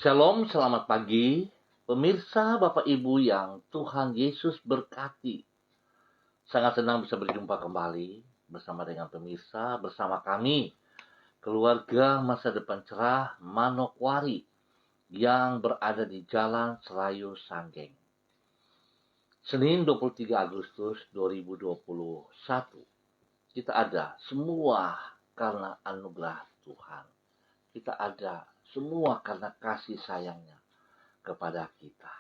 Shalom, selamat pagi. Pemirsa, Bapak Ibu yang Tuhan Yesus berkati. Sangat senang bisa berjumpa kembali bersama dengan pemirsa, bersama kami, keluarga masa depan cerah Manokwari yang berada di Jalan Serayu Sanggeng. Senin 23 Agustus 2021. Kita ada semua karena anugerah Tuhan. Kita ada semua karena kasih sayangnya kepada kita.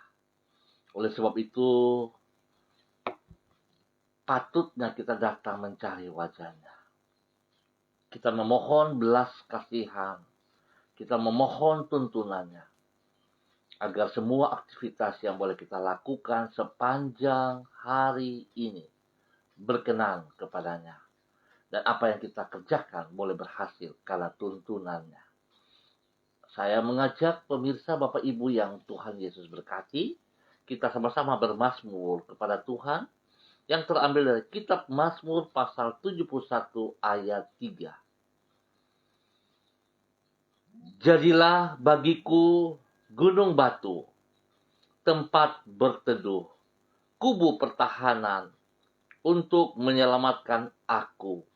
Oleh sebab itu, patutnya kita datang mencari wajahnya. Kita memohon belas kasihan, kita memohon tuntunannya, agar semua aktivitas yang boleh kita lakukan sepanjang hari ini berkenan kepadanya. Dan apa yang kita kerjakan boleh berhasil karena tuntunannya. Saya mengajak pemirsa Bapak Ibu yang Tuhan Yesus berkati, kita sama-sama bermazmur kepada Tuhan yang terambil dari kitab Mazmur pasal 71 ayat 3. Jadilah bagiku gunung batu, tempat berteduh, kubu pertahanan untuk menyelamatkan aku,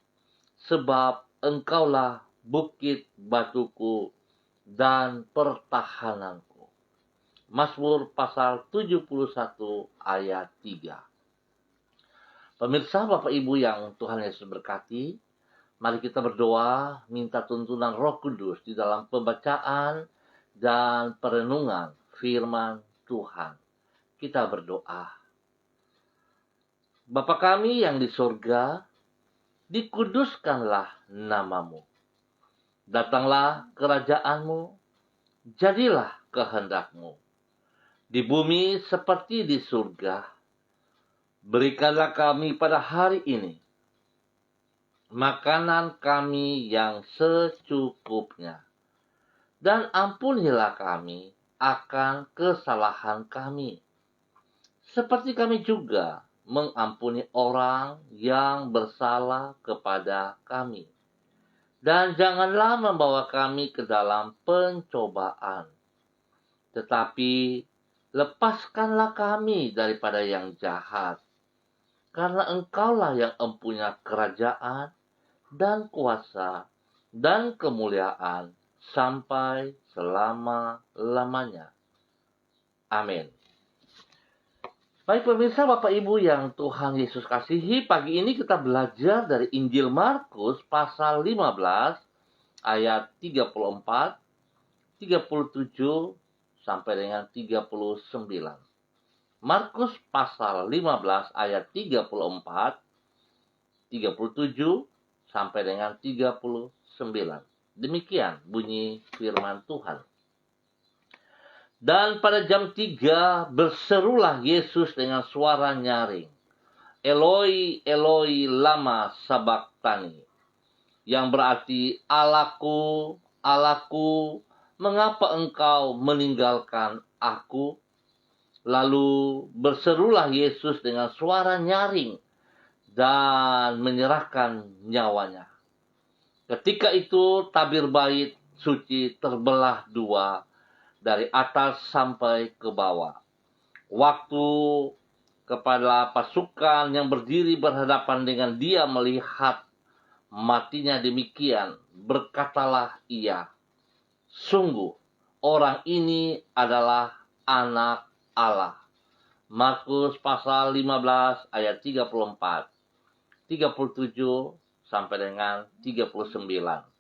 sebab engkaulah bukit batuku dan pertahananku. Mazmur pasal 71 ayat 3. Pemirsa, Bapak Ibu yang Tuhan Yesus berkati, mari kita berdoa minta tuntunan Roh Kudus di dalam pembacaan dan perenungan firman Tuhan. Kita berdoa. Bapa kami yang di surga, dikuduskanlah namamu. Datanglah kerajaanmu, jadilah kehendakmu. Di bumi seperti di surga. Berikanlah kami pada hari ini makanan kami yang secukupnya. Dan ampunilah kami akan kesalahan kami. Seperti kami juga mengampuni orang yang bersalah kepada kami. Dan janganlah membawa kami ke dalam pencobaan. Tetapi lepaskanlah kami daripada yang jahat. Karena engkaulah yang empunya kerajaan dan kuasa dan kemuliaan sampai selama-lamanya. Amin. Baik pemirsa, Bapak Ibu yang Tuhan Yesus kasihi, pagi ini kita belajar dari Injil Markus pasal 15 ayat 34, 37 sampai dengan 39. Markus pasal 15 ayat 34, 37 sampai dengan 39. Demikian bunyi firman Tuhan. Dan pada jam 3 berserulah Yesus dengan suara nyaring, Eloi, Eloi, lama sabachthani, yang berarti Allahku, Allahku, mengapa engkau meninggalkan aku? Lalu berserulah Yesus dengan suara nyaring dan menyerahkan nyawanya. Ketika itu tabir bait suci terbelah dua, dari atas sampai ke bawah. Waktu kepala pasukan yang berdiri berhadapan dengan dia melihat matinya demikian, berkatalah ia, sungguh orang ini adalah anak Allah. Markus pasal 15 ayat 34, 37 sampai dengan 39.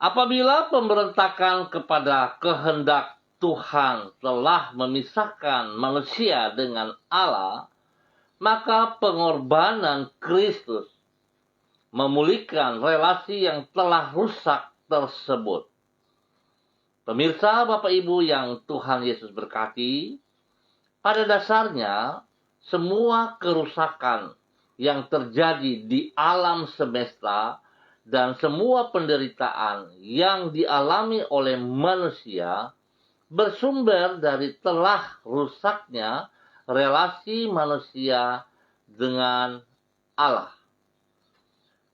Apabila pemberontakan kepada kehendak Tuhan telah memisahkan manusia dengan Allah, maka pengorbanan Kristus memulihkan relasi yang telah rusak tersebut. Pemirsa, Bapak Ibu yang Tuhan Yesus berkati, pada dasarnya semua kerusakan yang terjadi di alam semesta dan semua penderitaan yang dialami oleh manusia bersumber dari telah rusaknya relasi manusia dengan Allah.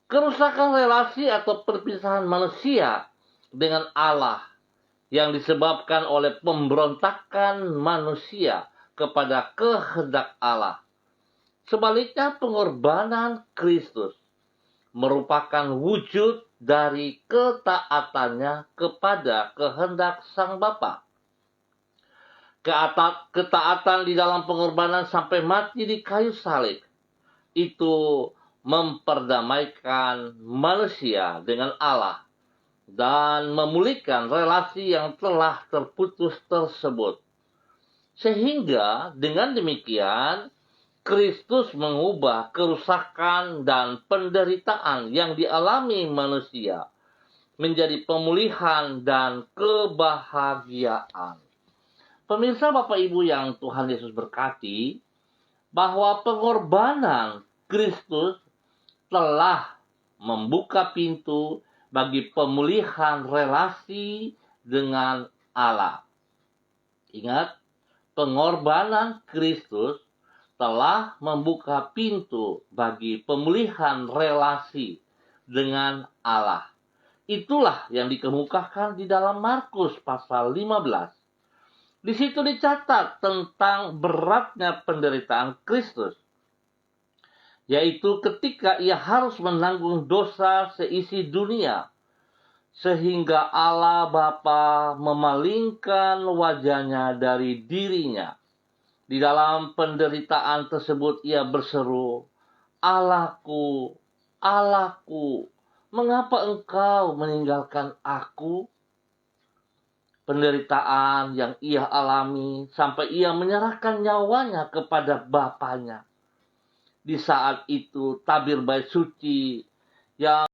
Kerusakan relasi atau perpisahan manusia dengan Allah yang disebabkan oleh pemberontakan manusia kepada kehendak Allah. Sebaliknya, pengorbanan Kristus merupakan wujud dari ketaatannya kepada kehendak Sang Bapa. Ketaatan di dalam pengorbanan sampai mati di kayu salib itu memperdamaikan manusia dengan Allah dan memulihkan relasi yang telah terputus tersebut. Sehingga dengan demikian Kristus mengubah kerusakan dan penderitaan yang dialami manusia menjadi pemulihan dan kebahagiaan. Pemirsa Bapak Ibu yang Tuhan Yesus berkati, bahwa pengorbanan Kristus telah membuka pintu bagi pemulihan relasi dengan Allah. Ingat, pengorbanan Kristus telah membuka pintu bagi pemulihan relasi dengan Allah. Itulah yang dikemukakan di dalam Markus pasal 15. Di situ dicatat tentang beratnya penderitaan Kristus, yaitu ketika ia harus menanggung dosa seisi dunia, sehingga Allah Bapa memalingkan wajahnya dari dirinya. Di dalam penderitaan tersebut ia berseru, "Allahku, Allahku, mengapa engkau meninggalkan aku?" Penderitaan yang ia alami sampai ia menyerahkan nyawanya kepada Bapanya. Di saat itu tabir bait suci yang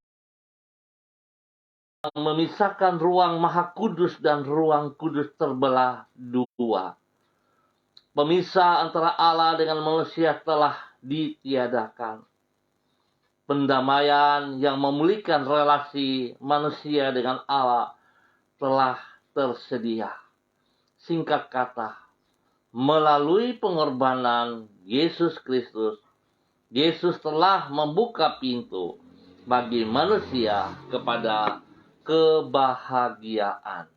memisahkan ruang Maha Kudus dan ruang kudus terbelah dua. Pemisah antara Allah dengan manusia telah ditiadakan. Pendamaian yang memulihkan relasi manusia dengan Allah telah tersedia. Singkat kata, melalui pengorbanan Yesus Kristus, Yesus telah membuka pintu bagi manusia kepada kebahagiaan.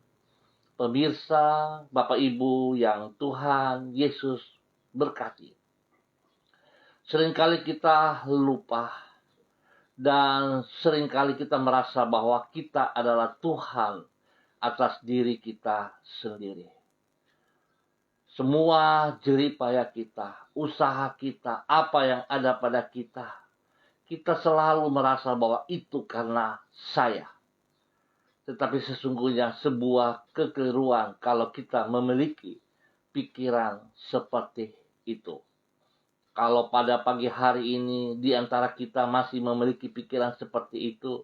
Pemirsa, Bapak Ibu yang Tuhan Yesus berkati. Seringkali kita lupa dan seringkali kita merasa bahwa kita adalah Tuhan atas diri kita sendiri. Semua jeripaya kita, usaha kita, apa yang ada pada kita, kita selalu merasa bahwa itu karena saya. Tetapi sesungguhnya sebuah kekeliruan kalau kita memiliki pikiran seperti itu. Kalau pada pagi hari ini di antara kita masih memiliki pikiran seperti itu,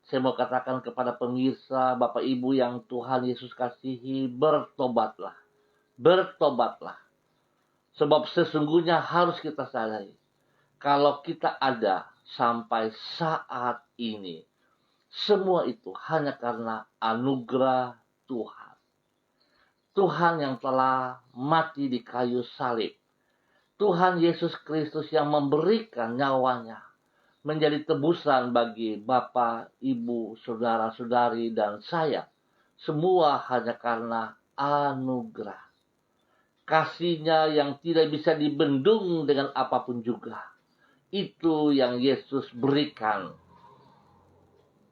saya mau katakan kepada pemirsa, Bapak Ibu yang Tuhan Yesus kasihi, bertobatlah. Bertobatlah. Sebab sesungguhnya harus kita sadari, kalau kita ada sampai saat ini, semua itu hanya karena anugerah Tuhan. Tuhan yang telah mati di kayu salib. Tuhan Yesus Kristus yang memberikan nyawanya menjadi tebusan bagi Bapak, Ibu, saudara-saudari, dan saya. Semua hanya karena anugerah. Kasih-Nya yang tidak bisa dibendung dengan apapun juga. Itu yang Yesus berikan.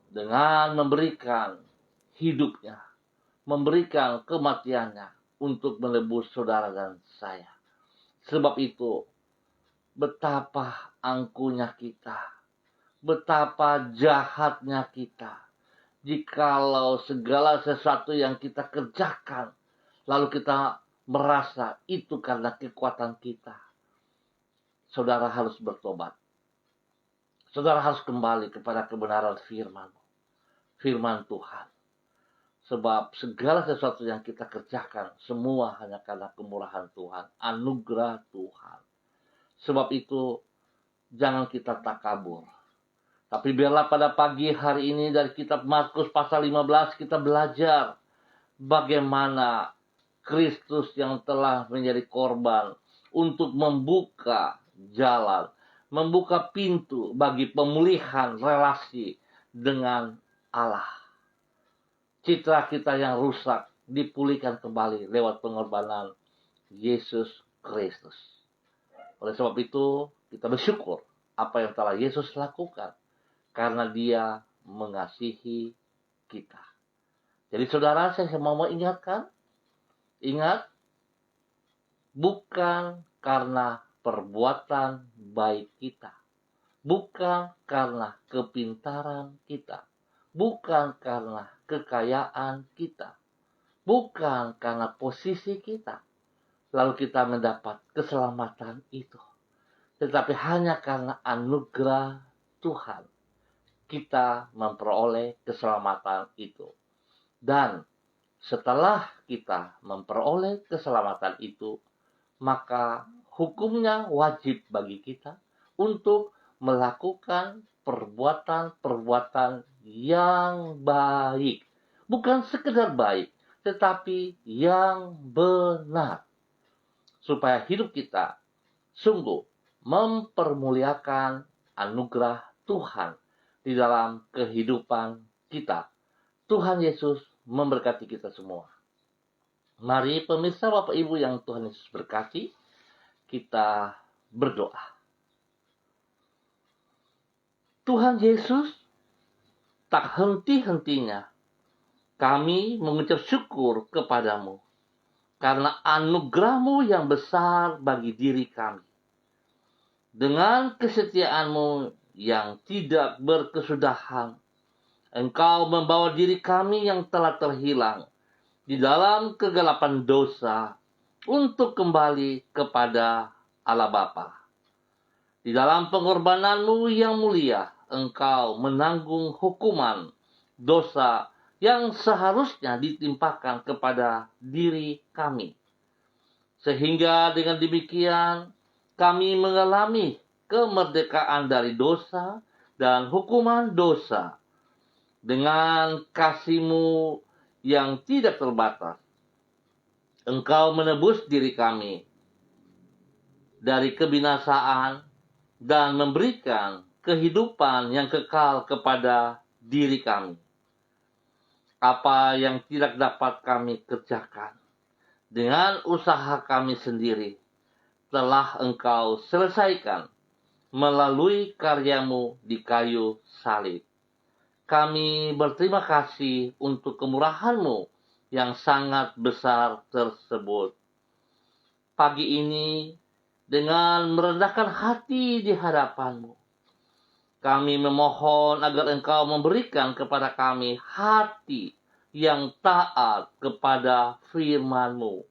Dengan memberikan hidupnya. Memberikan kematiannya untuk menebus saudara dan saya. Sebab itu, betapa angkuhnya kita. Betapa jahatnya kita. Jikalau segala sesuatu yang kita kerjakan, lalu kita merasa itu karena kekuatan kita. Saudara harus bertobat. Saudara harus kembali kepada kebenaran firman. Firman Tuhan. Sebab segala sesuatu yang kita kerjakan, semua hanya karena kemurahan Tuhan. Anugerah Tuhan. Sebab itu, jangan kita takabur. Tapi biarlah pada pagi hari ini dari kitab Markus pasal 15 kita belajar bagaimana Kristus yang telah menjadi korban untuk membuka jalan, membuka pintu bagi pemulihan relasi dengan Allah. Citra kita yang rusak dipulihkan kembali lewat pengorbanan Yesus Kristus. Oleh sebab itu, kita bersyukur apa yang telah Yesus lakukan, karena Dia mengasihi kita. Jadi saudara, saya mau ingatkan, ingat, bukan karena perbuatan baik kita, bukan karena kepintaran kita, bukan karena kekayaan kita, bukan karena posisi kita, lalu kita mendapat keselamatan itu, tetapi hanya karena anugerah Tuhan kita memperoleh keselamatan itu. Dan setelah kita memperoleh keselamatan itu, maka hukumnya wajib bagi kita untuk melakukan perbuatan-perbuatan yang baik. Bukan sekedar baik, tetapi yang benar. Supaya hidup kita sungguh mempermuliakan anugerah Tuhan di dalam kehidupan kita. Tuhan Yesus memberkati kita semua. Mari pemirsa Bapak Ibu yang Tuhan Yesus berkati, kita berdoa. Tuhan Yesus, tak henti-hentinya kami mengucap syukur kepadamu karena anugerah-Mu yang besar bagi diri kami. Dengan kesetiaan-Mu yang tidak berkesudahan, Engkau membawa diri kami yang telah terhilang di dalam kegelapan dosa untuk kembali kepada Allah Bapa. Di dalam pengorbanan-Mu yang mulia, Engkau menanggung hukuman dosa yang seharusnya ditimpakan kepada diri kami. Sehingga dengan demikian, kami mengalami kemerdekaan dari dosa dan hukuman dosa. Dengan kasih-Mu yang tidak terbatas, Engkau menebus diri kami dari kebinasaan dan memberikan kehidupan yang kekal kepada diri kami. Apa yang tidak dapat kami kerjakan dengan usaha kami sendiri, telah Engkau selesaikan melalui karya-Mu di kayu salib. Kami berterima kasih untuk kemurahan-Mu yang sangat besar tersebut. Pagi ini, dengan merendahkan hati di hadapan-Mu, kami memohon agar Engkau memberikan kepada kami hati yang taat kepada firman-Mu.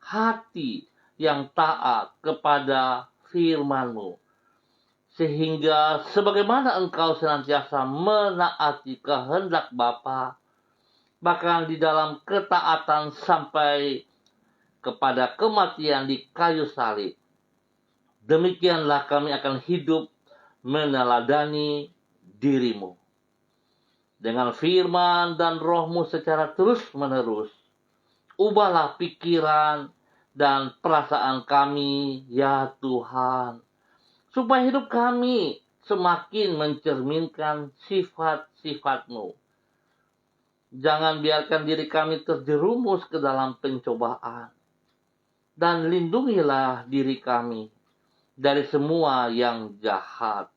Hati yang taat kepada firman-Mu. Sehingga sebagaimana Engkau senantiasa menaati kehendak Bapa, bahkan di dalam ketaatan sampai kepada kematian di kayu salib, demikianlah kami akan hidup meneladani diri-Mu. Dengan firman dan Roh-Mu secara terus-menerus, ubahlah pikiran dan perasaan kami, ya Tuhan, supaya hidup kami semakin mencerminkan sifat-sifat-Mu. Jangan biarkan diri kami terjerumus ke dalam pencobaan. Dan lindungilah diri kami dari semua yang jahat.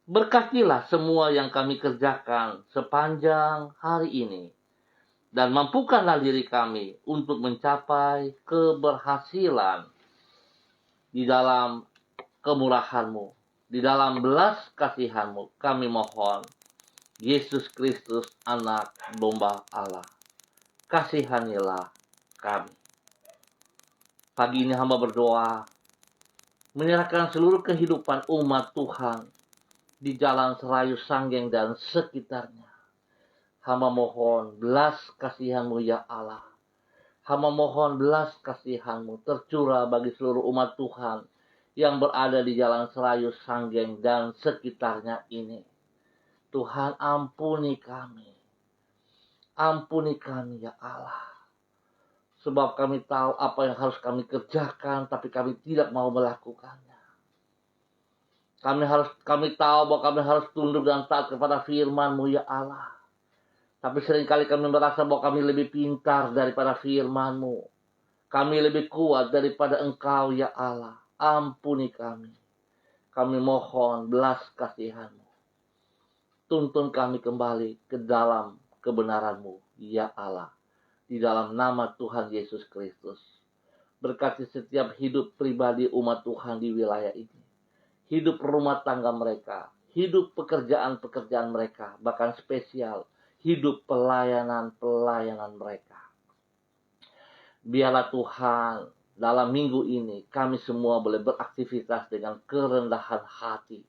Berkatilah semua yang kami kerjakan sepanjang hari ini. Dan mampukanlah diri kami untuk mencapai keberhasilan di dalam kemurahan-Mu, di dalam belas kasihan-Mu, kami mohon. Yesus Kristus, Anak Domba Allah, kasihanilah kami. Pagi ini hamba berdoa, menyerahkan seluruh kehidupan umat Tuhan di Jalan Serayu Sanggeng dan sekitarnya. Hamba mohon belas kasihan-Mu, ya Allah. Hamba mohon belas kasihan-Mu tercurah bagi seluruh umat Tuhan yang berada di Jalan Serayu Sanggeng dan sekitarnya ini. Tuhan, ampuni kami. Ampuni kami, ya Allah. Sebab kami tahu apa yang harus kami kerjakan, tapi kami tidak mau melakukannya. Kami tahu bahwa kami harus tunduk dan taat kepada firman-Mu, ya Allah. Tapi seringkali kami merasa bahwa kami lebih pintar daripada firman-Mu. Kami lebih kuat daripada Engkau, ya Allah. Ampuni kami. Kami mohon belas kasihan-Mu. Tuntun kami kembali ke dalam kebenaran-Mu, ya Allah. Di dalam nama Tuhan Yesus Kristus. Berkati setiap hidup pribadi umat Tuhan di wilayah ini. Hidup rumah tangga mereka. Hidup pekerjaan-pekerjaan mereka. Bahkan spesial. Hidup pelayanan-pelayanan mereka. Biarlah Tuhan, dalam minggu ini kami semua boleh beraktivitas dengan kerendahan hati.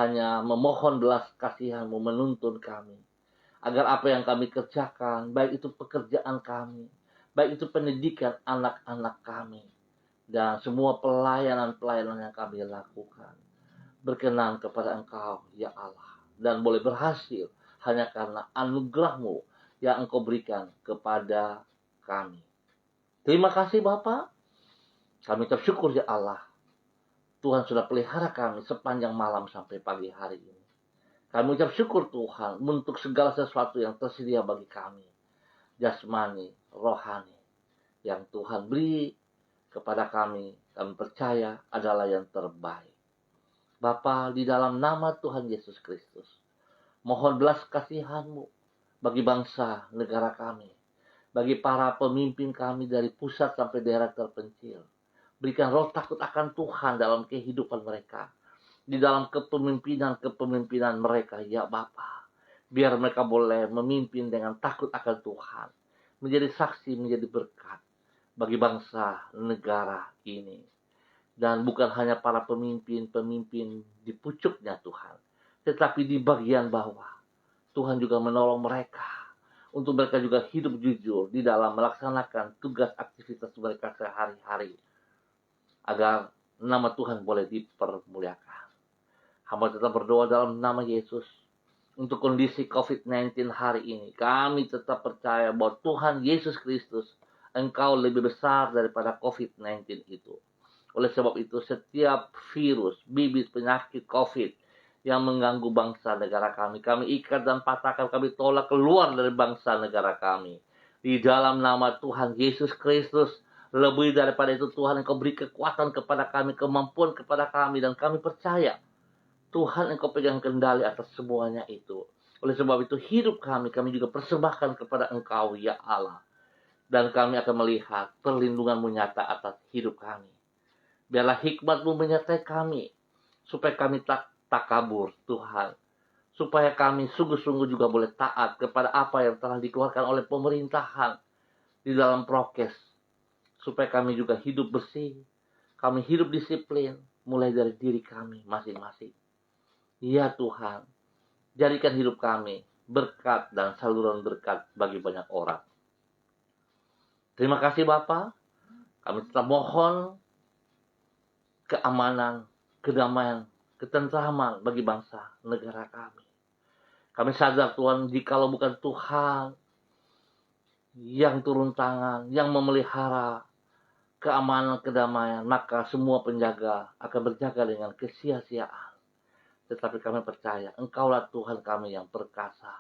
Hanya memohon belas kasihan-Mu menuntun kami. Agar apa yang kami kerjakan, baik itu pekerjaan kami, baik itu pendidikan anak-anak kami, dan semua pelayanan-pelayanan yang kami lakukan, berkenan kepada Engkau, ya Allah. Dan boleh berhasil hanya karena anugerah-Mu yang Engkau berikan kepada kami. Terima kasih Bapa. Kami ucap syukur ya Allah. Tuhan sudah pelihara kami sepanjang malam sampai pagi hari ini. Kami ucap syukur Tuhan untuk segala sesuatu yang tersedia bagi kami. Jasmani, rohani. Yang Tuhan beri kepada kami percaya adalah yang terbaik. Bapa, di dalam nama Tuhan Yesus Kristus, mohon belas kasihan-Mu bagi bangsa negara kami, bagi para pemimpin kami dari pusat sampai daerah terpencil. Berikan roh takut akan Tuhan dalam kehidupan mereka, di dalam kepemimpinan mereka, ya Bapa. Biar mereka boleh memimpin dengan takut akan Tuhan, menjadi saksi, menjadi berkat bagi bangsa negara ini. Dan bukan hanya para pemimpin di pucuknya Tuhan, tetapi di bagian bawah. Tuhan juga menolong mereka, untuk mereka juga hidup jujur di dalam melaksanakan tugas aktivitas mereka sehari-hari. Agar nama Tuhan boleh dipermuliakan. Hamba tetap berdoa dalam nama Yesus. Untuk kondisi COVID-19 hari ini, kami tetap percaya bahwa Tuhan Yesus Kristus, Engkau lebih besar daripada COVID-19 itu. Oleh sebab itu, setiap virus, bibit penyakit COVID yang mengganggu bangsa negara kami ikat dan patahkan, kami tolak keluar dari bangsa negara kami. Di dalam nama Tuhan Yesus Kristus, lebih daripada itu Tuhan Engkau beri kekuatan kepada kami, kemampuan kepada kami, dan kami percaya Tuhan Engkau pegang kendali atas semuanya itu. Oleh sebab itu hidup kami juga persembahkan kepada Engkau, ya Allah. Dan kami akan melihat perlindungan-Mu nyata atas hidup kami. Biarlah hikmat-Mu menyertai kami, supaya kami tak kabur, Tuhan. Supaya kami sungguh-sungguh juga boleh taat kepada apa yang telah dikeluarkan oleh pemerintahan di dalam prokes. Supaya kami juga hidup bersih, kami hidup disiplin, mulai dari diri kami masing-masing. Ya Tuhan, jadikan hidup kami berkat dan saluran berkat bagi banyak orang. Terima kasih Bapa. Kami tetap mohon keamanan, kedamaian, ketentraman bagi bangsa negara kami. Kami sadar Tuhan, jikalau bukan Tuhan yang turun tangan, yang memelihara keamanan, kedamaian, maka semua penjaga akan berjaga dengan kesia-siaan. Tetapi kami percaya, Engkaulah Tuhan kami yang perkasa.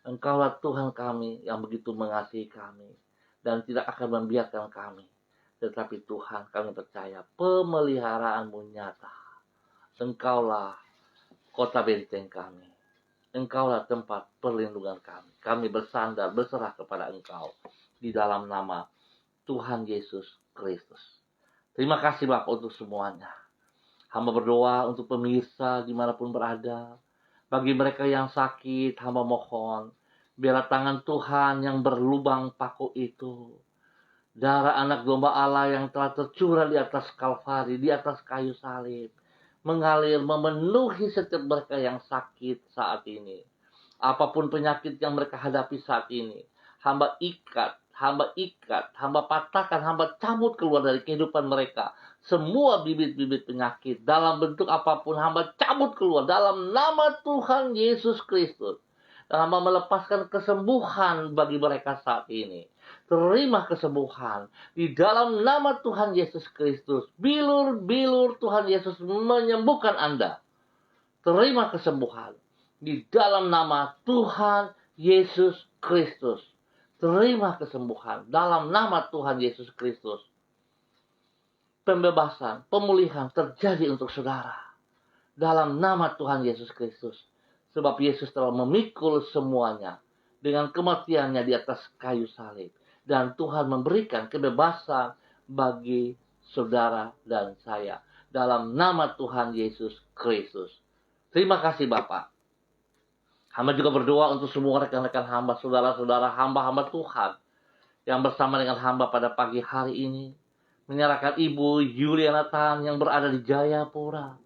Engkaulah Tuhan kami yang begitu mengasihi kami, dan tidak akan membiarkan kami. Tetapi Tuhan, kami percaya pemeliharaanmu nyata. Engkaulah kota benteng kami. Engkaulah tempat perlindungan kami. Kami bersandar, berserah kepada Engkau. Di dalam nama Tuhan Yesus Kristus. Terima kasih Bapak untuk semuanya. Hamba berdoa untuk pemirsa dimanapun berada. Bagi mereka yang sakit, hamba mohon. Biarlah tangan Tuhan yang berlubang paku itu, darah anak domba Allah yang telah tercurah di atas Kalvari, di atas kayu salib, mengalir memenuhi setiap mereka yang sakit saat ini. Apapun penyakit yang mereka hadapi saat ini, hamba ikat, hamba patahkan, hamba cabut keluar dari kehidupan mereka. Semua bibit-bibit penyakit dalam bentuk apapun, hamba cabut keluar dalam nama Tuhan Yesus Kristus. Dan hamba melepaskan kesembuhan bagi mereka saat ini. Terima kesembuhan di dalam nama Tuhan Yesus Kristus. Bilur-bilur Tuhan Yesus menyembuhkan Anda. Terima kesembuhan di dalam nama Tuhan Yesus Kristus. Terima kesembuhan dalam nama Tuhan Yesus Kristus. Pembebasan, pemulihan terjadi untuk saudara dalam nama Tuhan Yesus Kristus. Sebab Yesus telah memikul semuanya dengan kematiannya di atas kayu salib. Dan Tuhan memberikan kebebasan bagi saudara dan saya dalam nama Tuhan Yesus Kristus. Terima kasih Bapak. Hamba juga berdoa untuk semua rekan-rekan hamba, saudara-saudara hamba-hamba Tuhan yang bersama dengan hamba pada pagi hari ini. Menyerahkan Ibu Yuliana Tan yang berada di Jayapura.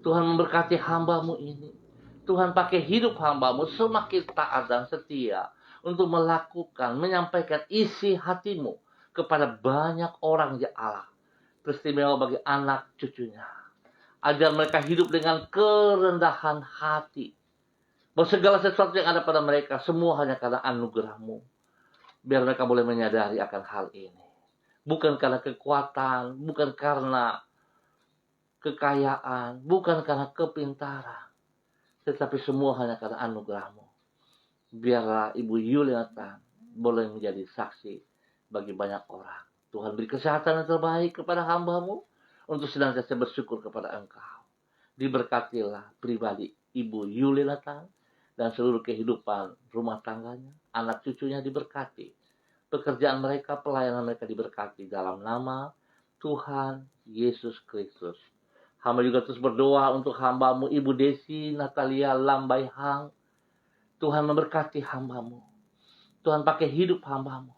Tuhan memberkati hambamu ini. Tuhan pakai hidup hambamu semakin taat dan setia untuk melakukan, menyampaikan isi hatimu kepada banyak orang ya Allah. Teristimewa bagi anak cucunya. Ajar mereka hidup dengan kerendahan hati. Bahwa segala sesuatu yang ada pada mereka semua hanya karena anugerah-Mu. Biar mereka boleh menyadari akan hal ini. Bukan karena kekuatan, bukan karena kekayaan, bukan karena kepintaran. Tetapi semua hanya karena anugerah-Mu. Biarlah Ibu Yuliana boleh menjadi saksi bagi banyak orang. Tuhan beri kesehatan yang terbaik kepada hamba-Mu untuk senantiasa bersyukur kepada Engkau. Diberkatilah pribadi Ibu Yuliana dan seluruh kehidupan rumah tangganya, anak cucunya diberkati. Pekerjaan mereka, pelayanan mereka diberkati dalam nama Tuhan Yesus Kristus. Hamba juga terus berdoa untuk hamba-Mu Ibu Desi Natalia Lambai Hang. Tuhan memberkati hamba-Mu. Tuhan pakai hidup hamba-Mu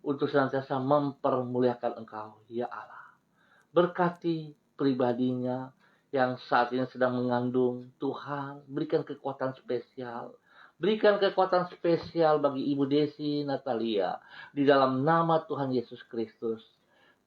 untuk senantiasa mempermuliakan Engkau, ya Allah. Berkati pribadinya yang saat ini sedang mengandung. Tuhan, berikan kekuatan spesial. Berikan kekuatan spesial bagi Ibu Desi Natalia di dalam nama Tuhan Yesus Kristus.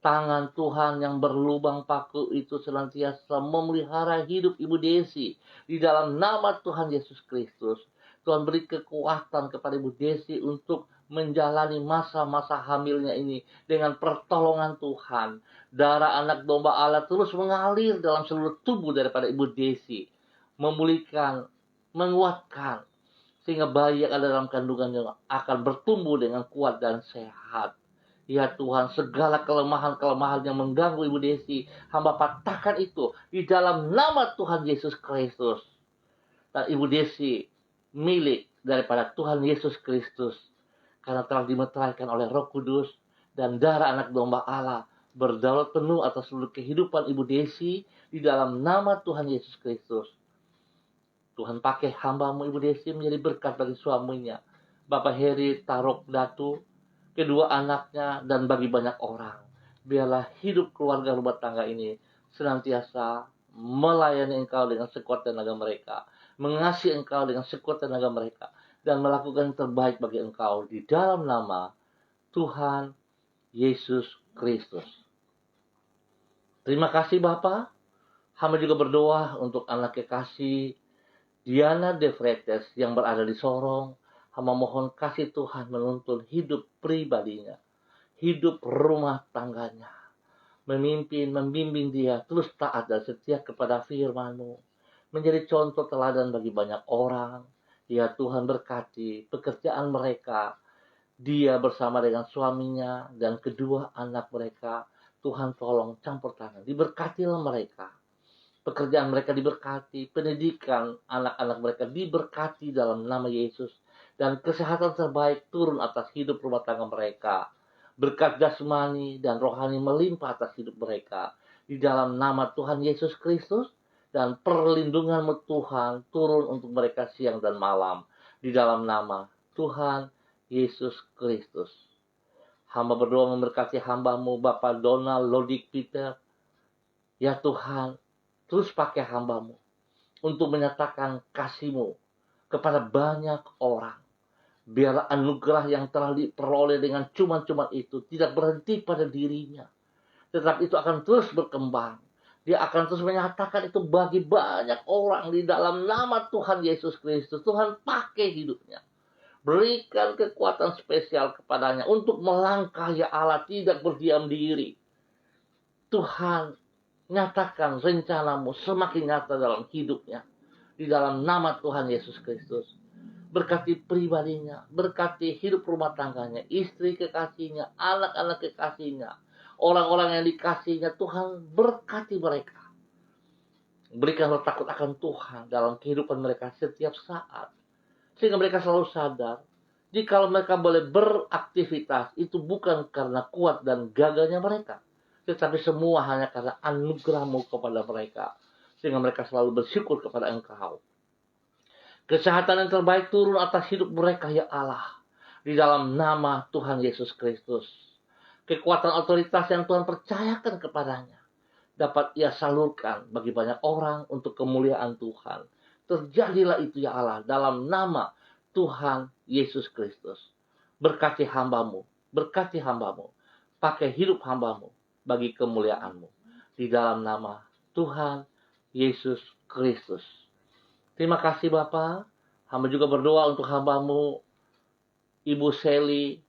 Tangan Tuhan yang berlubang paku itu senantiasa memelihara hidup Ibu Desi di dalam nama Tuhan Yesus Kristus. Tuhan beri kekuatan kepada Ibu Desi untuk menjalani masa-masa hamilnya ini dengan pertolongan Tuhan. Darah anak domba Allah terus mengalir dalam seluruh tubuh daripada Ibu Desi, memulihkan, menguatkan, sehingga bayi yang ada dalam kandungannya akan bertumbuh dengan kuat dan sehat. Ya Tuhan, segala kelemahan-kelemahan yang mengganggu Ibu Desi, hamba patahkan itu di dalam nama Tuhan Yesus Kristus. Dan Ibu Desi milik daripada Tuhan Yesus Kristus, karena telah dimeteraikan oleh Roh Kudus dan darah anak domba Allah berdaulat penuh atas seluruh kehidupan Ibu Desi di dalam nama Tuhan Yesus Kristus. Tuhan pakai hamba-Mu Ibu Desi menjadi berkat bagi suaminya, Bapak Heri Tarok Datu, kedua anaknya, dan bagi banyak orang. Biarlah hidup keluarga rumah tangga ini senantiasa melayani Engkau dengan sekuat tenaga mereka, mengasihi Engkau dengan sekuat tenaga mereka, dan melakukan yang terbaik bagi Engkau di dalam nama Tuhan Yesus Kristus. Terima kasih Bapa. Hamba juga berdoa untuk anak kekasih Diana De Vretes yang berada di Sorong. Hamba mohon kasih Tuhan menuntun hidup pribadinya, hidup rumah tangganya, memimpin, membimbing dia terus taat dan setia kepada firman-Mu, menjadi contoh teladan bagi banyak orang. Ya Tuhan, berkati pekerjaan mereka, dia bersama dengan suaminya dan kedua anak mereka. Tuhan tolong campur tangan, diberkatilah mereka. Pekerjaan mereka diberkati, pendidikan anak-anak mereka diberkati dalam nama Yesus. Dan kesehatan terbaik turun atas hidup rumah tangga mereka. Berkat jasmani dan rohani melimpah atas hidup mereka. Di dalam nama Tuhan Yesus Kristus. Dan perlindungan-Mu Tuhan turun untuk mereka siang dan malam. Di dalam nama Tuhan Yesus Kristus. Hamba berdoa memberkati hamba-Mu Bapak Donald Lodik Peter. Ya Tuhan, terus pakai hamba-Mu untuk menyatakan kasih-Mu kepada banyak orang. Biarlah anugerah yang telah diperoleh dengan cuma-cuma itu tidak berhenti pada dirinya, tetapi itu akan terus berkembang. Dia akan terus menyatakan itu bagi banyak orang di dalam nama Tuhan Yesus Kristus. Tuhan pakai hidupnya. Berikan kekuatan spesial kepadanya untuk melangkah ya Allah, tidak berdiam diri. Tuhan, nyatakan rencana-Mu semakin nyata dalam hidupnya. Di dalam nama Tuhan Yesus Kristus. berkati pribadinya, berkati hidup rumah tangganya, istri kekasihnya, anak-anak kekasihnya, orang-orang yang dikasihnya. Tuhan, berkati mereka. Berikanlah takut akan Tuhan dalam kehidupan mereka setiap saat. Sehingga mereka selalu sadar, jika mereka boleh beraktivitas, itu bukan karena kuat dan gagahnya mereka, tetapi semua hanya karena anugerah-Mu kepada mereka. Sehingga mereka selalu bersyukur kepada Engkau. Kesehatan yang terbaik turun atas hidup mereka, ya Allah. Di dalam nama Tuhan Yesus Kristus. Kekuatan otoritas yang Tuhan percayakan kepadanya dapat ia salurkan bagi banyak orang untuk kemuliaan Tuhan. Terjadilah itu, ya Allah, dalam nama Tuhan Yesus Kristus. Berkati hamba-Mu, berkati hamba-Mu, pakai hidup hamba-Mu bagi kemuliaan-Mu. Di dalam nama Tuhan Yesus Kristus. Terima kasih Bapa. Hamba juga berdoa untuk hamba-Mu, Ibu Seli,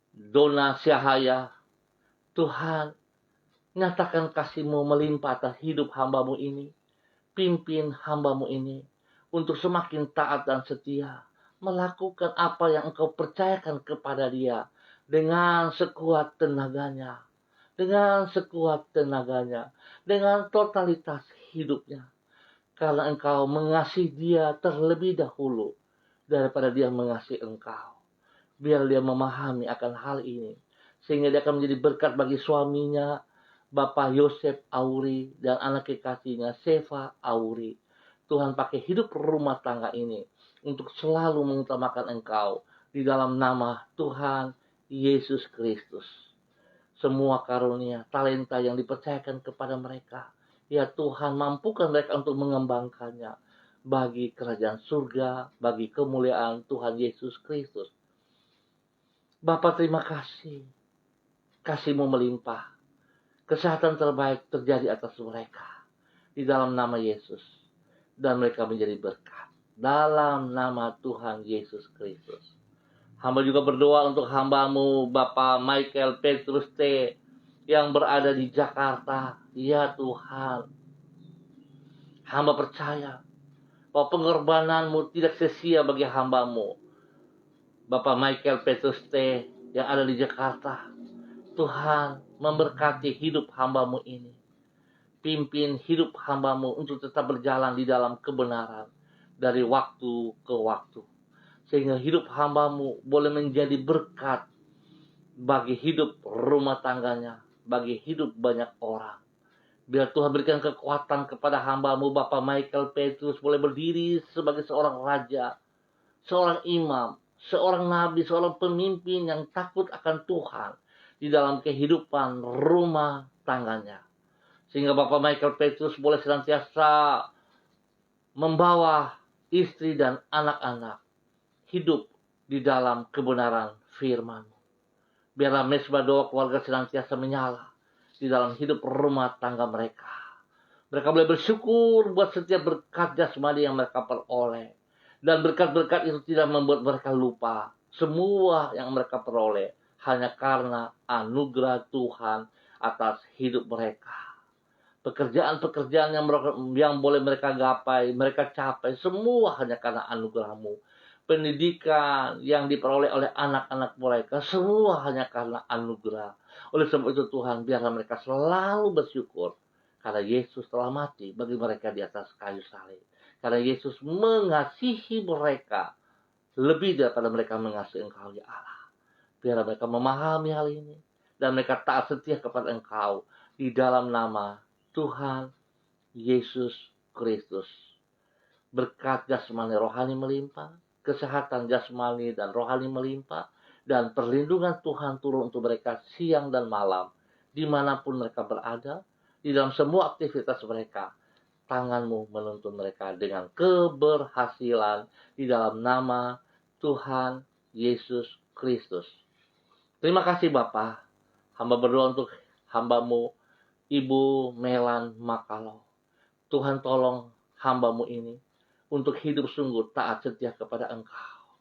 Dona Syahaya. Tuhan, nyatakan kasih-Mu melimpah atas hidup hamba-Mu ini. Pimpin hamba-Mu ini untuk semakin taat dan setia, melakukan apa yang Engkau percayakan kepada dia dengan sekuat tenaganya. Dengan sekuat tenaganya. Dengan totalitas hidupnya. Karena Engkau mengasihi dia terlebih dahulu daripada dia mengasihi Engkau. Biar dia memahami akan hal ini. Sehingga dia akan menjadi berkat bagi suaminya, Bapak Yosef Auri, dan anak kekasihnya, Seva Auri. Tuhan pakai hidup rumah tangga ini untuk selalu mengutamakan Engkau. Di dalam nama Tuhan Yesus Kristus. Semua karunia, talenta yang dipercayakan kepada mereka, ya Tuhan, mampukan mereka untuk mengembangkannya bagi kerajaan surga, bagi kemuliaan Tuhan Yesus Kristus. Bapa, terima kasih. Kasih-Mu melimpah. Kesehatan terbaik terjadi atas mereka. Di dalam nama Yesus. Dan mereka menjadi berkat. Dalam nama Tuhan Yesus Kristus. Hamba juga berdoa untuk hamba-Mu, Bapak Michael Petrus T. yang berada di Jakarta. Ya Tuhan. Hamba percaya bahwa pengorbanan-Mu tidak sia-sia bagi hamba-Mu, Bapak Michael Petrus T. yang ada di Jakarta. Tuhan, memberkati hidup hamba-Mu ini. Pimpin hidup hamba-Mu untuk tetap berjalan di dalam kebenaran dari waktu ke waktu. Sehingga hidup hamba-Mu boleh menjadi berkat bagi hidup rumah tangganya, bagi hidup banyak orang. Biar Tuhan berikan kekuatan kepada hamba-Mu, Bapak Michael Petrus, boleh berdiri sebagai seorang raja, seorang imam, seorang nabi, seorang pemimpin yang takut akan Tuhan di dalam kehidupan rumah tangganya. Sehingga Bapak Michael Petrus boleh senantiasa membawa istri dan anak-anak hidup di dalam kebenaran firman. Biarlah mesbah doa keluarga senantiasa menyala di dalam hidup rumah tangga mereka. Mereka boleh bersyukur buat setiap berkat jasmani yang mereka peroleh. Dan berkat-berkat itu tidak membuat mereka lupa semua yang mereka peroleh hanya karena anugerah Tuhan atas hidup mereka. Pekerjaan-pekerjaan yang boleh mereka gapai, mereka capai, semua hanya karena anugerah-Mu. Pendidikan yang diperoleh oleh anak-anak mereka, semua hanya karena anugerah. Oleh sebab itu Tuhan, biarlah mereka selalu bersyukur. Karena Yesus telah mati bagi mereka di atas kayu salib. Karena Yesus mengasihi mereka lebih daripada mereka mengasihi Engkau, ya Allah. Biarlah mereka memahami hal ini. Dan mereka taat setia kepada Engkau. Di dalam nama Tuhan Yesus Kristus. Berkat jasmani rohani melimpah. Kesehatan jasmani dan rohani melimpah. Dan perlindungan Tuhan turun untuk mereka siang dan malam. Dimanapun mereka berada. Di dalam semua aktivitas mereka. Tangan-Mu menuntun mereka dengan keberhasilan. Di dalam nama Tuhan Yesus Kristus. Terima kasih Bapa. Hamba berdoa untuk hamba-Mu, Ibu Melan Makalo. Tuhan tolong hamba-Mu ini untuk hidup sungguh taat setia kepada Engkau.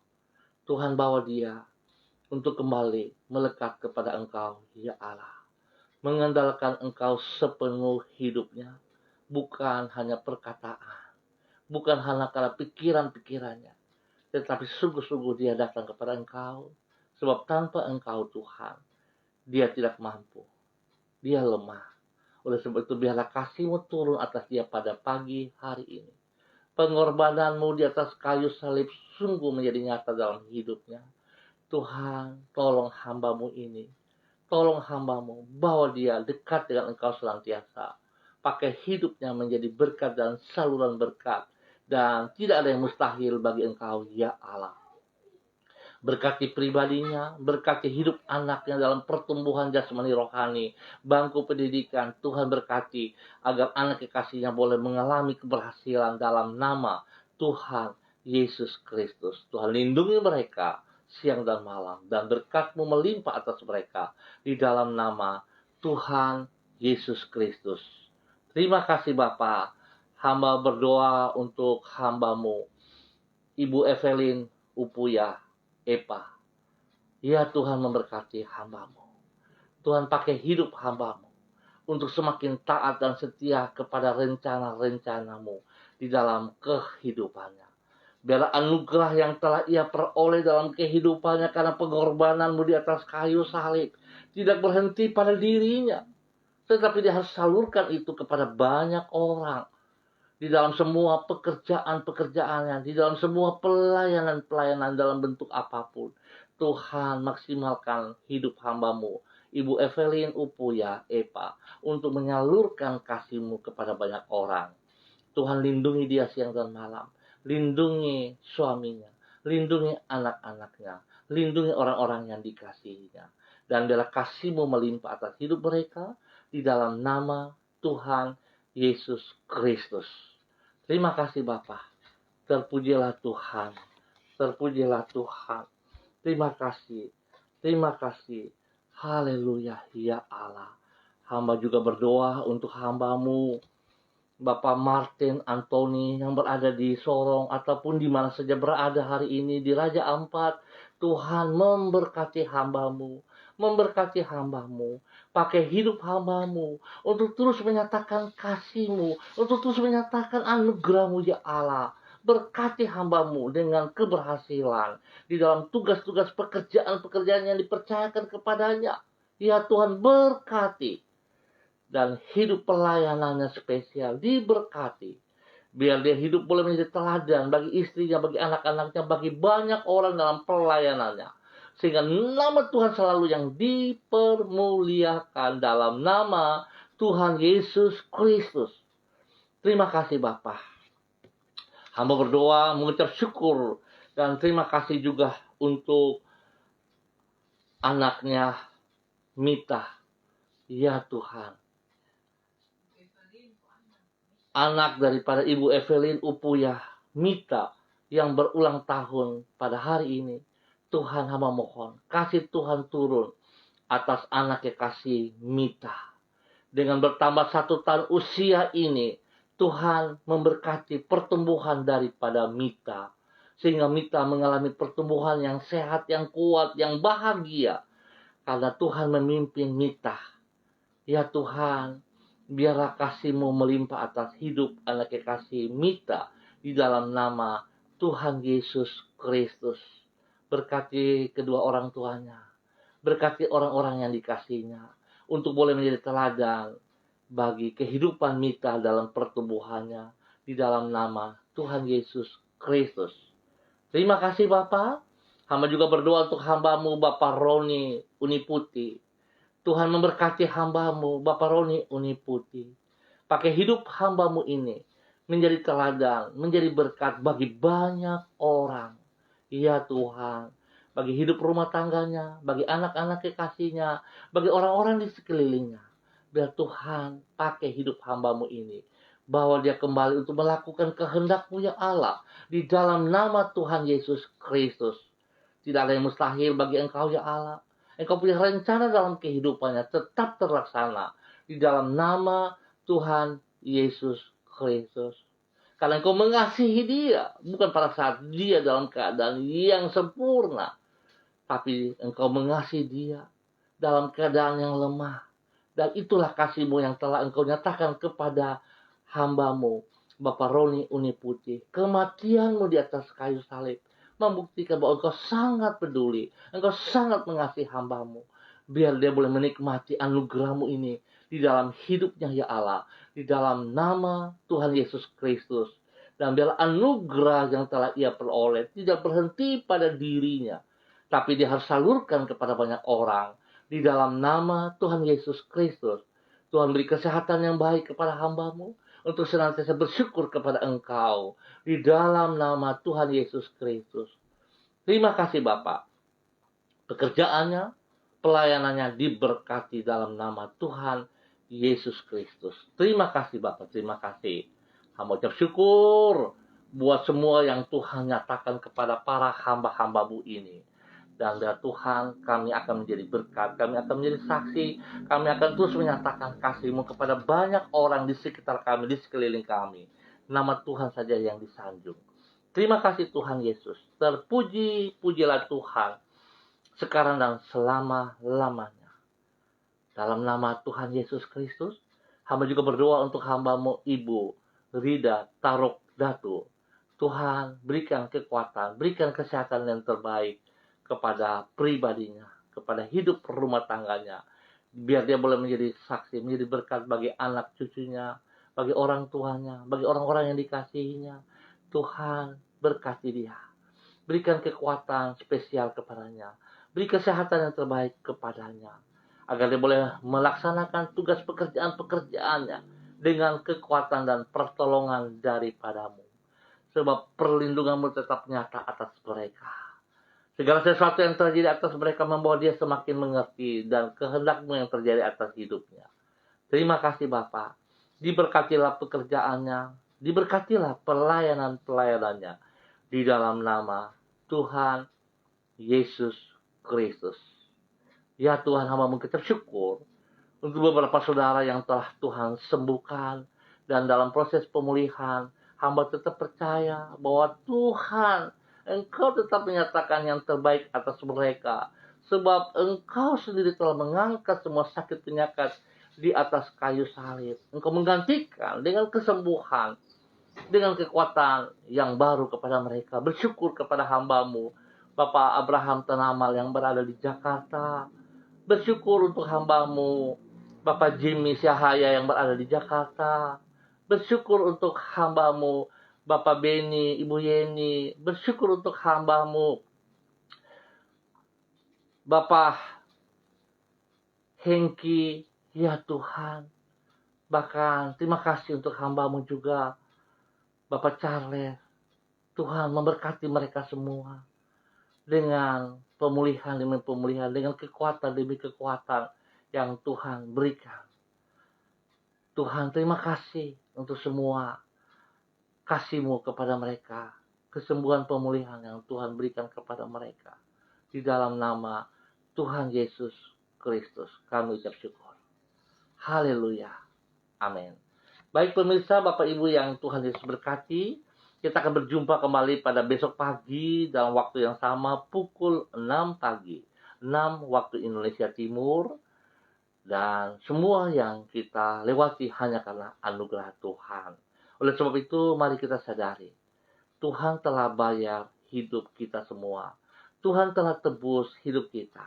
Tuhan bawa dia untuk kembali melekat kepada Engkau, ya Allah. Mengandalkan Engkau sepenuh hidupnya. Bukan hanya perkataan. Bukan hanya karena pikiran-pikirannya. tetapi sungguh-sungguh dia datang kepada Engkau. Sebab tanpa Engkau Tuhan, dia tidak mampu. Dia lemah. Oleh sebab itu biarlah kasih-Mu turun atas dia pada pagi hari ini. Pengorbanan-Mu di atas kayu salib sungguh menjadi nyata dalam hidupnya. Tuhan, tolong hamba-Mu ini. Tolong hamba-Mu, bawa dia dekat dengan Engkau senantiasa. Pakai hidupnya menjadi berkat dan saluran berkat. Dan tidak ada yang mustahil bagi Engkau, ya Allah. Berkati pribadinya, berkati hidup anaknya dalam pertumbuhan jasmani rohani, bangku pendidikan. Tuhan berkati agar anak kekasihnya boleh mengalami keberhasilan dalam nama Tuhan Yesus Kristus. Tuhan lindungi mereka siang dan malam, dan berkat-Mu melimpah atas mereka di dalam nama Tuhan Yesus Kristus. Terima kasih Bapa. Hamba berdoa untuk hamba-Mu, Ibu Evelyn Upuya Epa. Ya Tuhan, memberkati hamba-Mu. Tuhan pakai hidup hamba-Mu untuk semakin taat dan setia kepada rencana-rencana-Mu di dalam kehidupannya. Biarlah anugerah yang telah ia peroleh dalam kehidupannya karena pengorbanan-Mu di atas kayu salib tidak berhenti pada dirinya, tetapi dia harus salurkan itu kepada banyak orang. Di dalam semua pekerjaan-pekerjaannya, di dalam semua pelayanan-pelayanan dalam bentuk apapun. Tuhan, maksimalkan hidup hamba-Mu, Ibu Evelyn Upuya Epa, untuk menyalurkan kasih-Mu kepada banyak orang. Tuhan, lindungi dia siang dan malam. Lindungi suaminya, lindungi anak-anaknya, lindungi orang-orang yang dikasihinya. Dan biarlah kasih-Mu melimpah atas hidup mereka di dalam nama Tuhan Yesus Kristus. Terima kasih Bapa. Terpujilah Tuhan. Terpujilah Tuhan. Terima kasih. Terima kasih. Haleluya ya Allah. Hamba juga berdoa untuk hamba-Mu, Bapak Martin Antoni yang berada di Sorong ataupun di mana saja berada hari ini di Raja Ampat. Tuhan memberkati hamba-Mu. Memberkati hamba-Mu. Pakai hidup hamba-Mu untuk terus menyatakan kasih-Mu, untuk terus menyatakan anugerah-Mu ya Allah. Berkati hamba-Mu dengan keberhasilan di dalam tugas-tugas pekerjaan-pekerjaan yang dipercayakan kepadanya. Ya Tuhan, berkati. Dan hidup pelayanannya spesial diberkati. Biar dia hidup boleh menjadi teladan bagi istrinya, bagi anak-anaknya, bagi banyak orang dalam pelayanannya. Sehingga nama Tuhan selalu yang dipermuliakan dalam nama Tuhan Yesus Kristus. Terima kasih Bapa. Hamba berdoa, mengucap syukur, dan terima kasih juga untuk anaknya Mita. Ya Tuhan. Anak daripada Ibu Evelyn Upuya Mita yang berulang tahun pada hari ini. Tuhan, hamba mohon, kasih Tuhan turun atas anak kekasih Mita. Dengan bertambah 1 tahun usia ini, Tuhan memberkati pertumbuhan daripada Mita. Sehingga Mita mengalami pertumbuhan yang sehat, yang kuat, yang bahagia. Karena Tuhan memimpin Mita. Ya Tuhan, biarlah kasih-Mu melimpah atas hidup anak kekasih Mita di dalam nama Tuhan Yesus Kristus. Berkati kedua orang tuanya. Berkati orang-orang yang dikasihnya. Untuk boleh menjadi teladan bagi kehidupan Mita dalam pertumbuhannya. Di dalam nama Tuhan Yesus Kristus. Terima kasih Bapa. Hamba juga berdoa untuk hamba-Mu Bapak Roni Uniputi. Tuhan memberkati hamba-Mu Bapak Roni Uniputi. Pakai hidup hamba-Mu ini menjadi teladan, menjadi berkat bagi banyak orang. Ya Tuhan, bagi hidup rumah tangganya, bagi anak-anak kekasihnya, bagi orang-orang di sekelilingnya. Biar Tuhan pakai hidup hamba-Mu ini. Bawa dia kembali untuk melakukan kehendak-Mu ya Allah. Di dalam nama Tuhan Yesus Kristus. Tidak ada yang mustahil bagi Engkau ya Allah. Engkau punya rencana dalam kehidupannya tetap terlaksana. Di dalam nama Tuhan Yesus Kristus. Karena Engkau mengasihi dia. Bukan pada saat dia dalam keadaan yang sempurna. Tapi Engkau mengasihi dia dalam keadaan yang lemah. Dan itulah kasih-Mu yang telah Engkau nyatakan kepada hamba-Mu Bapak Roni Uniputi. Kematian-Mu di atas kayu salib membuktikan bahwa Engkau sangat peduli, Engkau sangat mengasihi hamba-Mu. Biar dia boleh menikmati anugerah-Mu ini di dalam hidupnya ya Allah, di dalam nama Tuhan Yesus Kristus. Dan biar anugerah yang telah ia peroleh tidak berhenti pada dirinya, tapi dia harus salurkan kepada banyak orang. Di dalam nama Tuhan Yesus Kristus, Tuhan beri kesehatan yang baik kepada hamba-Mu, untuk senantiasa bersyukur kepada Engkau. Di dalam nama Tuhan Yesus Kristus. Terima kasih Bapak. Pekerjaannya, pelayanannya diberkati dalam nama Tuhan Yesus Kristus. Terima kasih Bapak, terima kasih. Hamba ucap syukur buat semua yang Tuhan nyatakan kepada para hamba-hamba-Mu ini. Dan ya Tuhan, kami akan menjadi berkat, kami akan menjadi saksi, kami akan terus menyatakan kasih-Mu kepada banyak orang di sekitar kami, di sekeliling kami. Nama Tuhan saja yang disanjung. Terima kasih Tuhan Yesus. Terpuji, pujilah Tuhan, sekarang dan selama-lamanya. Dalam nama Tuhan Yesus Kristus, hamba juga berdoa untuk hamba-Mu Ibu Rida Tarok Datu. Tuhan berikan kekuatan, berikan kesehatan yang terbaik kepada pribadinya, kepada hidup rumah tangganya. Biar dia boleh menjadi saksi, menjadi berkat bagi anak cucunya, bagi orang tuanya, bagi orang-orang yang dikasihinya. Tuhan berkati dia. Berikan kekuatan spesial kepadanya. Beri kesehatan yang terbaik kepadanya. Agar dia boleh melaksanakan tugas pekerjaan-pekerjaannya dengan kekuatan dan pertolongan daripada-Mu. Sebab perlindungan-Mu tetap nyata atas mereka. Segala sesuatu yang terjadi atas mereka membawa dia semakin mengerti dan kehendak-Mu yang terjadi atas hidupnya. Terima kasih Bapa. Diberkatilah pekerjaannya, diberkatilah pelayanan-pelayanannya di dalam nama Tuhan Yesus Kristus. Ya Tuhan, hamba mengucap syukur untuk beberapa saudara yang telah Tuhan sembuhkan, dan dalam proses pemulihan, hamba tetap percaya bahwa Tuhan, Engkau tetap menyatakan yang terbaik atas mereka. Sebab Engkau sendiri telah mengangkat semua sakit penyakit di atas kayu salib. Engkau menggantikan dengan kesembuhan, dengan kekuatan yang baru kepada mereka. Bersyukur kepada hamba-Mu, Bapak Abraham Tenamal yang berada di Jakarta. Bersyukur untuk hamba-Mu, Bapak Jimmy Syahaya yang berada di Jakarta. Bersyukur untuk hamba-Mu, Bapak Beni, Ibu Yeni. Bersyukur untuk hamba-Mu, Bapak Hengki, ya Tuhan. Bahkan terima kasih untuk hamba-Mu juga, Bapak Charles. Tuhan memberkati mereka semua dengan pemulihan demi pemulihan, dengan kekuatan demi kekuatan yang Tuhan berikan. Tuhan, terima kasih untuk semua kasih-Mu kepada mereka, kesembuhan pemulihan yang Tuhan berikan kepada mereka. Di dalam nama Tuhan Yesus Kristus, kami ucap syukur. Haleluya. Amin. Baik pemirsa, Bapak Ibu yang Tuhan Yesus berkati, kita akan berjumpa kembali pada besok pagi dalam waktu yang sama, pukul 6 pagi. 6 waktu Indonesia Timur. Dan semua yang kita lewati hanya karena anugerah Tuhan. Oleh sebab itu, mari kita sadari, Tuhan telah bayar hidup kita semua. Tuhan telah tebus hidup kita.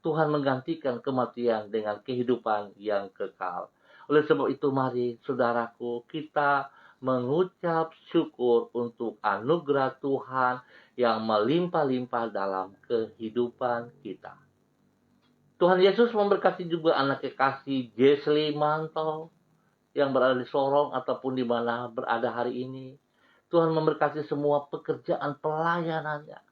Tuhan menggantikan kematian dengan kehidupan yang kekal. Oleh sebab itu, mari saudaraku, kita mengucap syukur untuk anugerah Tuhan yang melimpah-limpah dalam kehidupan kita. Tuhan Yesus memberkati juga anak kekasih Jesli Manto yang berada di Sorong ataupun di mana berada hari ini. Tuhan memberkati semua pekerjaan pelayanannya.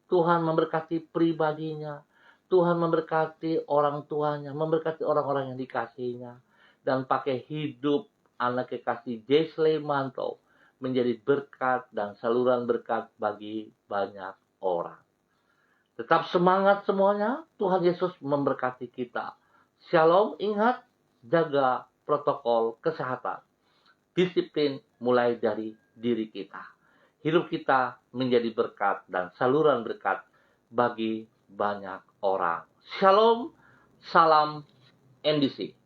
Tuhan memberkati pribadinya. Tuhan memberkati orang tuanya, memberkati orang-orang yang dikasihinya. Dan pakai hidup anak kekasih Jesli Manto menjadi berkat dan saluran berkat bagi banyak orang. Tetap semangat semuanya, Tuhan Yesus memberkati kita. Shalom, ingat, jaga protokol kesehatan. Disiplin mulai dari diri kita. Hidup kita menjadi berkat dan saluran berkat bagi banyak orang. Shalom, salam NDC.